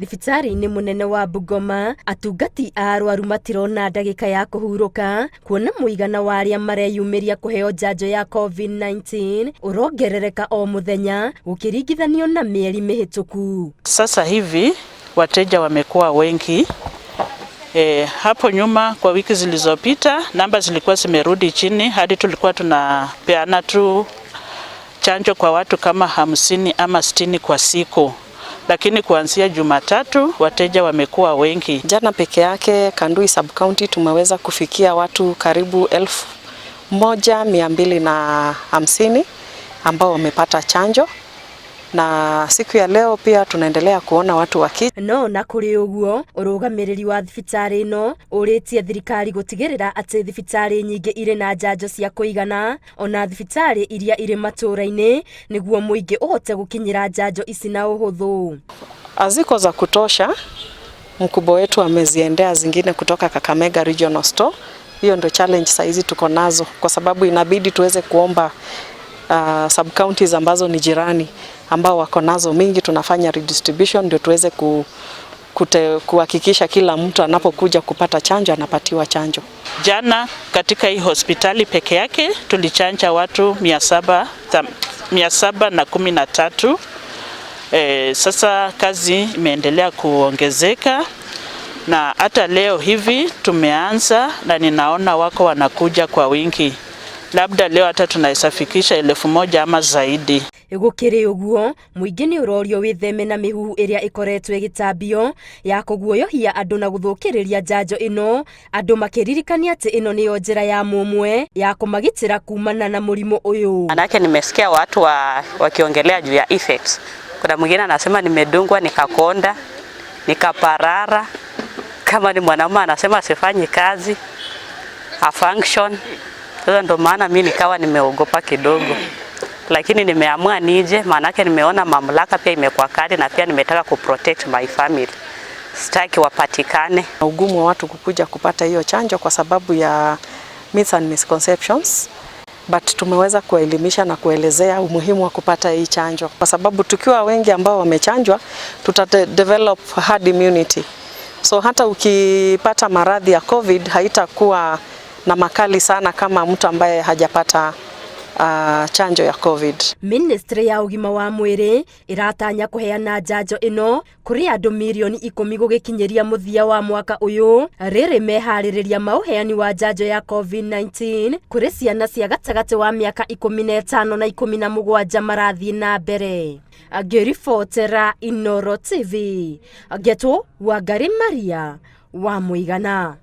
Thibitari-inĩ mũnene wa Bungoma, atungati a arwaru matirona ndagĩka ya kũhurũka kuona mũigana wa arĩa mareyumĩria kũheo njanjo ya COVID-19 ũrongerereka o mũthenya gũkĩringithanio na mieri mĩhĩtũku. Sasa hivi wateja wamekuwa wengi. Hapo nyuma kwa wiki zilizopita namba zilikuwa zimerudi chini hadi tulikuwa tunapeana tu chanjo kwa watu kama 50 ama 60 kwa siku. Lakini kuanzia Jumatatu wateja wamekuwa wengi. Jana peke yake Kandui sub-county tumeweza kufikia watu karibu 1250 ambao wamepata chanjo. Na siku ya leo pia tunaendelea kuona watu no na kuri uguo urugamiriri wa thibitari no uritie thirikari gutigirira ati thibitari nyingi ire na njanjo cia kuigana ona thibitari iria ire matura-ini niguo muingi uhote gukinyira njanjo ici na uhuthu. Aziko za kutosha, mkubwa wetu ameziendea zingine kutoka Kakamega Regional Store. Hiyo ndio challenge saizi tuko nazo kwa sababu inabidi tuweze kuomba sub-counties ambazo ni jirani ambao wako nazo mingi, tunafanya redistribution ndio tuweze kuhakikisha kila mtu anapokuja kupata chanjo anapatiwa chanjo. Jana katika hii hospitali peke yake tulichanja watu 713. Sasa kazi imeendelea kuongezeka na hata leo hivi tumeanza na ninaona wako wanakuja kwa wingi. Labda leo hata tunaisafikisha 1000 ama zaidi. Gukiri uguo muingi ni urorio witheme na mihuhu iria ikoretwe gitambio ya kuguoyohia andu na guthukiriria njanjo ino, andu makiririkania ati ino niyo njira ya mumwe ya kumagitira kumana na murimu uyu. Manake nimesikia watu wakiongelea juu ya effects. Kuna mwingine anasema nimedungwa nikakonda, nikaparara. Kama ni mwanaume anasema asifanyi kazi, a function. Sasa ndo maana mimi nikawa nimeogopa kidogo. Lakini nimeamua nije, maanake nimeona mamlaka pia imekuwa kali na pia nimetaka kuprotect my family. Sitaki wapatikane. Ugumu wa watu kukuja kupata hiyo chanjo kwa sababu ya myths and misconceptions. But tumeweza kuelimisha na kuelezea umuhimu wa kupata hii chanjo. Kwa sababu tukiwa wengi ambao wamechanjwa, develop herd immunity. So hata ukipata maradhi ya COVID haitakuwa na makali sana kama mtu ambaye hajapata chanjo ya COVID. Ministry ya ugima wa mwiri iratanya kuheana njanjo ino kuri andu milioni 10 gugikinyeria muthia wa mwaka uyu. Riri mehaririria mauheani wa njanjo ya COVID-19 kuri ciana cia gatagati wa miaka 15 na 17 marathi na mbere. Agiribotera Inooro TV. Agetwo Wangari Maria wa Muigana.